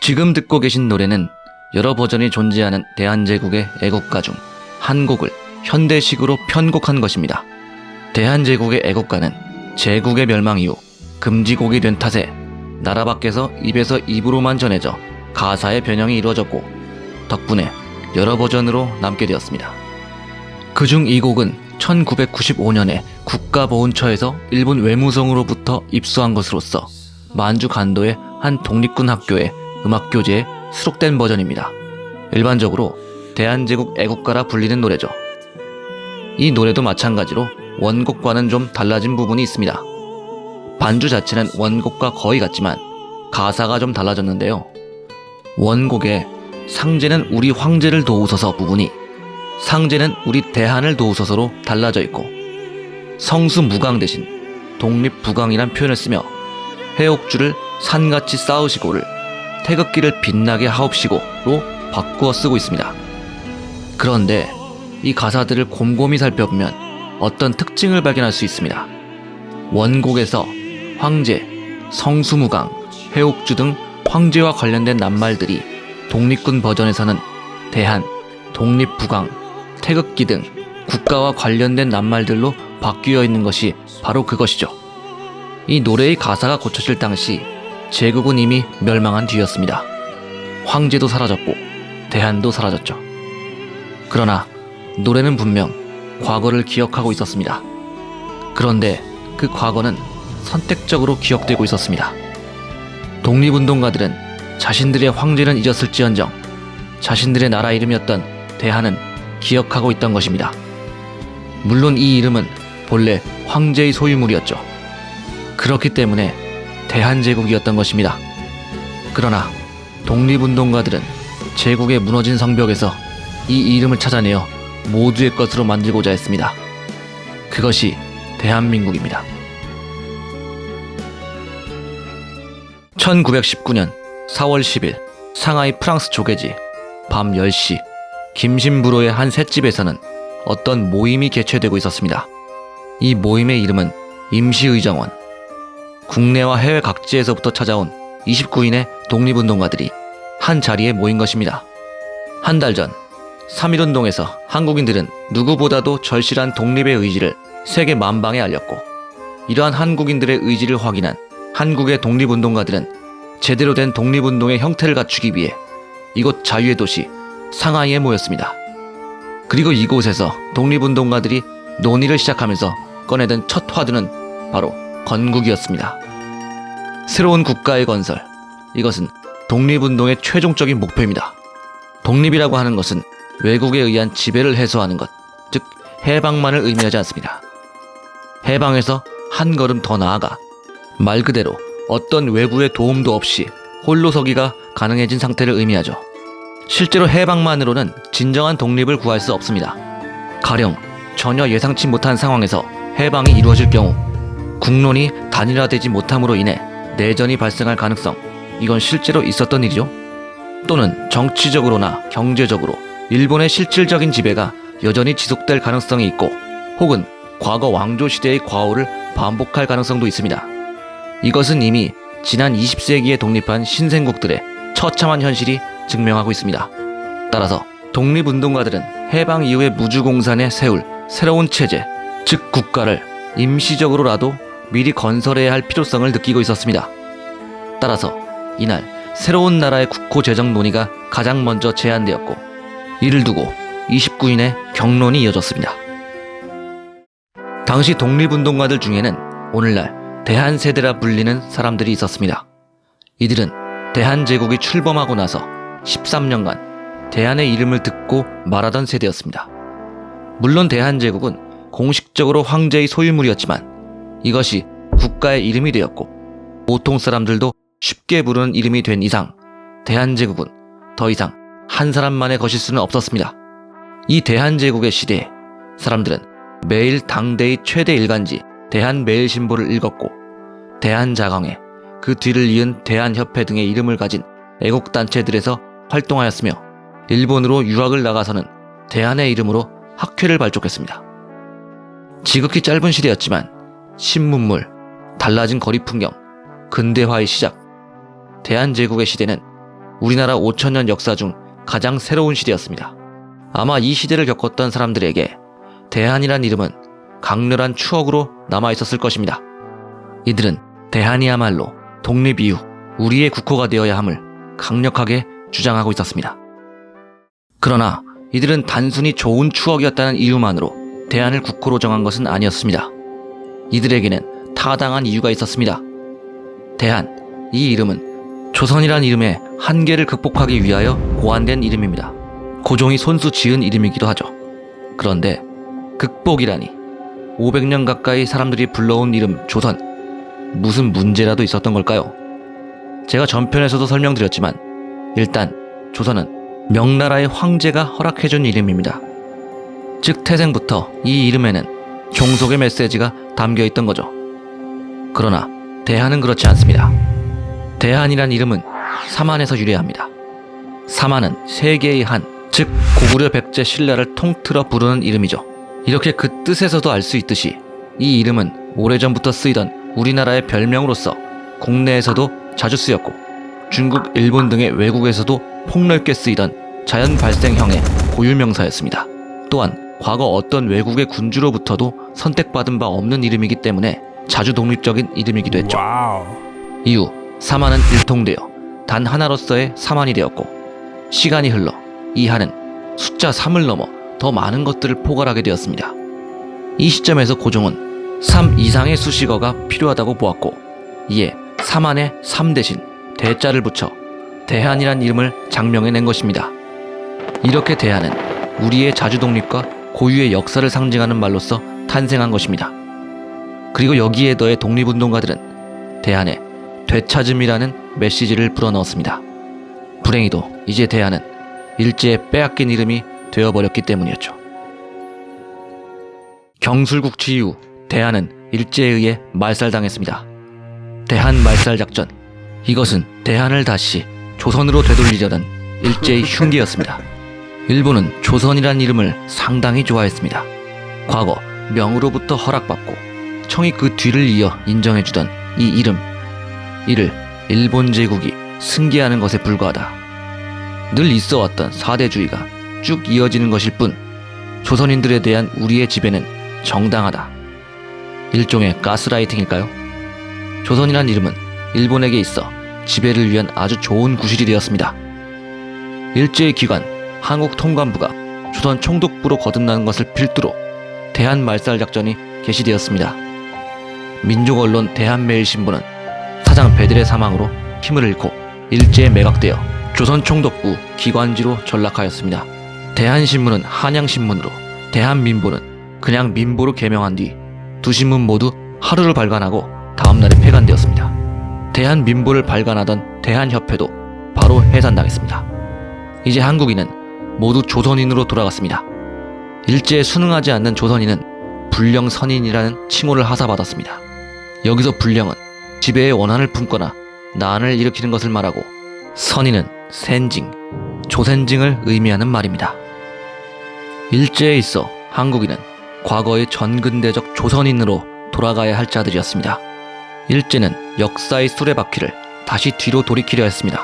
지금 듣고 계신 노래는 여러 버전이 존재하는 대한제국의 애국가 중 한 곡을 현대식으로 편곡한 것입니다. 대한제국의 애국가는 제국의 멸망 이후 금지곡이 된 탓에 나라 밖에서 입에서 입으로만 전해져 가사의 변형이 이루어졌고 덕분에 여러 버전으로 남게 되었습니다. 그중 이 곡은 1995년에 국가보훈처에서 일본 외무성으로부터 입수한 것으로서 만주 간도의 한 독립군 학교의 음악교재에 수록된 버전입니다. 일반적으로 대한제국 애국가라 불리는 노래죠. 이 노래도 마찬가지로 원곡과는 좀 달라진 부분이 있습니다. 반주 자체는 원곡과 거의 같지만 가사가 좀 달라졌는데요. 원곡에 상제는 우리 황제를 도우소서 부분이 상제는 우리 대한을 도우소서로 달라져 있고 성수무강 대신 독립부강이란 표현을 쓰며 해옥주를 산같이 쌓으시고를 태극기를 빛나게 하옵시고로 바꾸어 쓰고 있습니다. 그런데 이 가사들을 곰곰이 살펴보면 어떤 특징을 발견할 수 있습니다. 원곡에서 황제, 성수무강, 해옥주 등 황제와 관련된 낱말들이 독립군 버전에서는 대한, 독립부강, 태극기 등 국가와 관련된 낱말들로 바뀌어 있는 것이 바로 그것이죠. 이 노래의 가사가 고쳐질 당시 제국은 이미 멸망한 뒤였습니다. 황제도 사라졌고 대한도 사라졌죠. 그러나 노래는 분명 과거를 기억하고 있었습니다. 그런데 그 과거는 선택적으로 기억되고 있었습니다. 독립운동가들은 자신들의 황제는 잊었을지언정 자신들의 나라 이름이었던 대한은 기억하고 있던 것입니다. 물론 이 이름은 본래 황제의 소유물이었죠. 그렇기 때문에 대한제국이었던 것입니다. 그러나 독립운동가들은 제국의 무너진 성벽에서 이 이름을 찾아내어 모두의 것으로 만들고자 했습니다. 그것이 대한민국입니다. 1919년 4월 10일 상하이 프랑스 조개지 밤 10시 김신부로의 한 셋집에서는 어떤 모임이 개최되고 있었습니다. 이 모임의 이름은 임시의정원. 국내와 해외 각지에서부터 찾아온 29인의 독립운동가들이 한 자리에 모인 것입니다. 한 달 전 3.1운동에서 한국인들은 누구보다도 절실한 독립의 의지를 세계 만방에 알렸고 이러한 한국인들의 의지를 확인한 한국의 독립운동가들은 제대로 된 독립운동의 형태를 갖추기 위해 이곳 자유의 도시 상하이에 모였습니다. 그리고 이곳에서 독립운동가들이 논의를 시작하면서 꺼내든 첫 화두는 바로 건국이었습니다. 새로운 국가의 건설, 이것은 독립운동의 최종적인 목표입니다. 독립이라고 하는 것은 외국에 의한 지배를 해소하는 것, 즉 해방만을 의미하지 않습니다. 해방에서 한 걸음 더 나아가 말 그대로 어떤 외부의 도움도 없이 홀로 서기가 가능해진 상태를 의미하죠. 실제로 해방만으로는 진정한 독립을 구할 수 없습니다. 가령 전혀 예상치 못한 상황에서 해방이 이루어질 경우 국론이 단일화되지 못함으로 인해 내전이 발생할 가능성, 이건 실제로 있었던 일이죠. 또는 정치적으로나 경제적으로 일본의 실질적인 지배가 여전히 지속될 가능성이 있고 혹은 과거 왕조 시대의 과오를 반복할 가능성도 있습니다. 이것은 이미 지난 20세기에 독립한 신생국들의 처참한 현실이 증명하고 있습니다. 따라서 독립운동가들은 해방 이후의 무주공산에 세울 새로운 체제, 즉 국가를 임시적으로라도 미리 건설해야 할 필요성을 느끼고 있었습니다. 따라서 이날 새로운 나라의 국호 제정 논의가 가장 먼저 제안되었고 이를 두고 29인의 격론이 이어졌습니다. 당시 독립운동가들 중에는 오늘날 대한세대라 불리는 사람들이 있었습니다. 이들은 대한제국이 출범하고 나서 13년간 대한의 이름을 듣고 말하던 세대였습니다. 물론 대한제국은 공식적으로 황제의 소유물이었지만 이것이 국가의 이름이 되었고 보통 사람들도 쉽게 부르는 이름이 된 이상 대한제국은 더 이상 한 사람만의 것일 수는 없었습니다. 이 대한제국의 시대에 사람들은 매일 당대의 최대 일간지 대한매일신보를 읽었고 대한자강회, 그 뒤를 이은 대한협회 등의 이름을 가진 애국단체들에서 활동하였으며 일본으로 유학을 나가서는 대한의 이름으로 학회를 발족했습니다. 지극히 짧은 시대였지만 신문물, 달라진 거리 풍경, 근대화의 시작, 대한제국의 시대는 우리나라 5천년 역사 중 가장 새로운 시대였습니다. 아마 이 시대를 겪었던 사람들에게 대한이란 이름은 강렬한 추억으로 남아있었을 것입니다. 이들은 대한이야말로 독립 이후 우리의 국호가 되어야 함을 강력하게 주장하고 있었습니다. 그러나 이들은 단순히 좋은 추억이었다는 이유만으로 대한을 국호로 정한 것은 아니었습니다. 이들에게는 타당한 이유가 있었습니다. 대한, 이 이름은 조선이란 이름의 한계를 극복하기 위하여 고안된 이름입니다. 고종이 손수 지은 이름이기도 하죠. 그런데 극복이라니, 500년 가까이 사람들이 불러온 이름 조선, 무슨 문제라도 있었던 걸까요? 제가 전편에서도 설명드렸지만 일단 조선은 명나라의 황제가 허락해준 이름입니다. 즉 태생부터 이 이름에는 종속의 메시지가 담겨있던 거죠. 그러나 대한은 그렇지 않습니다. 대한이란 이름은 사만에서 유래합니다. 사만은 세계의 한, 즉 고구려 백제 신라를 통틀어 부르는 이름이죠. 이렇게 그 뜻에서도 알 수 있듯이 이 이름은 오래전부터 쓰이던 우리나라의 별명으로서 국내에서도 자주 쓰였고 중국, 일본 등의 외국에서도 폭넓게 쓰이던 자연 발생형의 고유명사였습니다. 또한 과거 어떤 외국의 군주로부터도 선택받은 바 없는 이름이기 때문에 자주 독립적인 이름이기도 했죠. 이후 사만은 일통되어 단 하나로서의 사만이 되었고 시간이 흘러 이 한은 숫자 3을 넘어 더 많은 것들을 포괄하게 되었습니다. 이 시점에서 고종은 3 이상의 수식어가 필요하다고 보았고 이에 사만에 3 대신 대자를 붙여 대한이란 이름을 장명해낸 것입니다. 이렇게 대한은 우리의 자주독립과 고유의 역사를 상징하는 말로서 탄생한 것입니다. 그리고 여기에 더해 독립운동가들은 대한에 되찾음이라는 메시지를 불어넣었습니다. 불행히도 이제 대한은 일제에 빼앗긴 이름이 되어버렸기 때문이었죠. 경술국치 이후 대한은 일제에 의해 말살당했습니다. 대한 말살작전, 이것은 대한을 다시 조선으로 되돌리려는 일제의 흉기였습니다. 일본은 조선이란 이름을 상당히 좋아했습니다. 과거 명으로부터 허락받고 청이 그 뒤를 이어 인정해주던 이 이름, 이를 일본 제국이 승계하는 것에 불과하다. 늘 있어왔던 사대주의가 쭉 이어지는 것일 뿐 조선인들에 대한 우리의 지배는 정당하다. 일종의 가스라이팅일까요? 조선이란 이름은 일본에게 있어 지배를 위한 아주 좋은 구실이 되었습니다. 일제의 기관 한국통관부가 조선 총독부로 거듭나는 것을 필두로 대한 말살작전이 개시되었습니다. 민족언론 대한매일신보는 사장 베델의 사망으로 힘을 잃고 일제에 매각되어 조선 총독부 기관지로 전락하였습니다. 대한신문은 한양신문으로, 대한민보는 그냥 민보로 개명한 뒤 두 신문 모두 하루를 발간하고 다음날에 폐간되었습니다. 대한민보를 발간하던 대한협회도 바로 해산당했습니다. 이제 한국인은 모두 조선인으로 돌아갔습니다. 일제에 순응하지 않는 조선인은 불령선인이라는 칭호를 하사받았습니다. 여기서 불령은 지배의 원한을 품거나 난을 일으키는 것을 말하고 선인은 센징, 조센징을 의미하는 말입니다. 일제에 있어 한국인은 과거의 전근대적 조선인으로 돌아가야 할 자들이었습니다. 일제는 역사의 수레바퀴를 다시 뒤로 돌이키려 했습니다.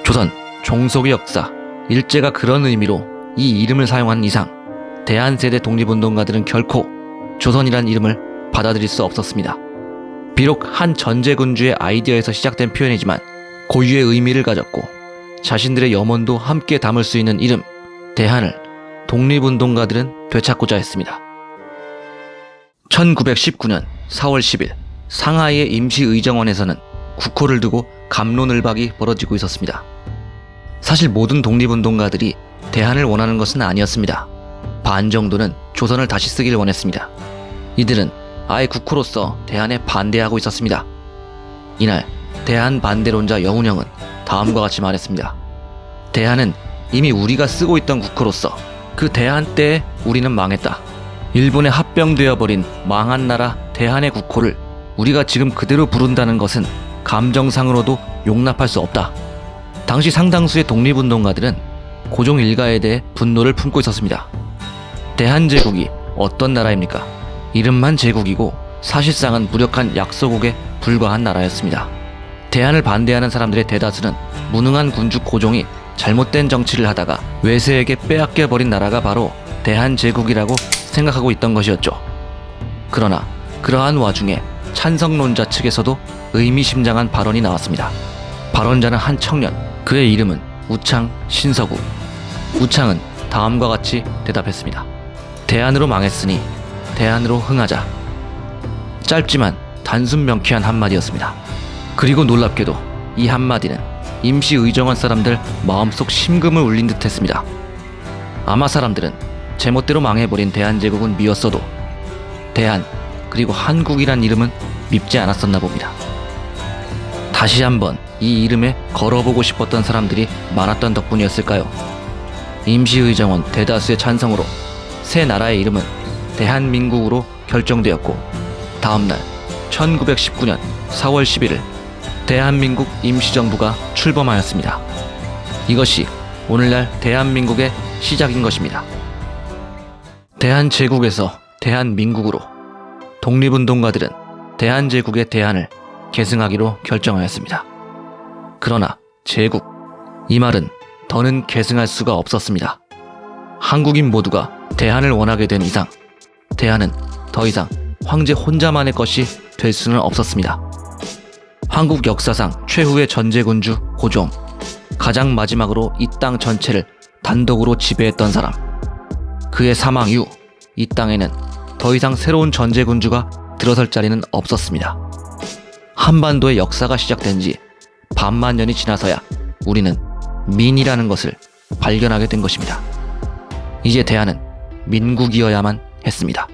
조선, 종속의 역사, 일제가 그런 의미로 이 이름을 사용한 이상 대한세대 독립운동가들은 결코 조선이란 이름을 받아들일 수 없었습니다. 비록 한 전제군주의 아이디어에서 시작된 표현이지만 고유의 의미를 가졌고 자신들의 염원도 함께 담을 수 있는 이름 대한을 독립운동가들은 되찾고자 했습니다. 1919년 4월 10일 상하이의 임시의정원에서는 국호를 두고 갑론을박이 벌어지고 있었습니다. 사실 모든 독립운동가들이 대한을 원하는 것은 아니었습니다. 반 정도는 조선을 다시 쓰기를 원했습니다. 이들은 아예 국호로서 대한에 반대하고 있었습니다. 이날 대한 반대론자 여운형은 다음과 같이 말했습니다. 대한은 이미 우리가 쓰고 있던 국호로서 그 대한 때에 우리는 망했다. 일본에 합병되어 버린 망한 나라 대한의 국호를 우리가 지금 그대로 부른다는 것은 감정상으로도 용납할 수 없다. 당시 상당수의 독립운동가들은 고종 일가에 대해 분노를 품고 있었습니다. 대한제국이 어떤 나라입니까? 이름만 제국이고 사실상은 무력한 약소국에 불과한 나라였습니다. 대한을 반대하는 사람들의 대다수는 무능한 군주 고종이 잘못된 정치를 하다가 외세에게 빼앗겨버린 나라가 바로 대한제국이라고 생각하고 있던 것이었죠. 그러나 그러한 와중에 찬성론자 측에서도 의미심장한 발언이 나왔습니다. 발언자는 한 청년, 그의 이름은 우창 신서구. 우창은 다음과 같이 대답했습니다. 대안으로 망했으니 대안으로 흥하자. 짧지만 단순 명쾌한 한마디였습니다. 그리고 놀랍게도 이 한마디는 임시의정원 사람들 마음속 심금을 울린 듯 했습니다. 아마 사람들은 제멋대로 망해버린 대한제국은 미웠어도 대한 그리고 한국이란 이름은 밉지 않았었나 봅니다. 다시 한번 이 이름에 걸어보고 싶었던 사람들이 많았던 덕분이었을까요? 임시의정원 대다수의 찬성으로 새 나라의 이름은 대한민국으로 결정되었고 다음날 1919년 4월 11일 대한민국 임시정부가 출범하였습니다. 이것이 오늘날 대한민국의 시작인 것입니다. 대한제국에서 대한민국으로 독립운동가들은 대한제국의 대한을 계승하기로 결정하였습니다. 그러나 제국, 이 말은 더는 계승할 수가 없었습니다. 한국인 모두가 대한을 원하게 된 이상 대한은 더 이상 황제 혼자만의 것이 될 수는 없었습니다. 한국 역사상 최후의 전제군주 고종, 가장 마지막으로 이 땅 전체를 단독으로 지배했던 사람, 그의 사망 이후 이 땅에는 더 이상 새로운 전제군주가 들어설 자리는 없었습니다. 한반도의 역사가 시작된 지 반만 년이 지나서야 우리는 민이라는 것을 발견하게 된 것입니다. 이제 대한은 민국이어야만 했습니다.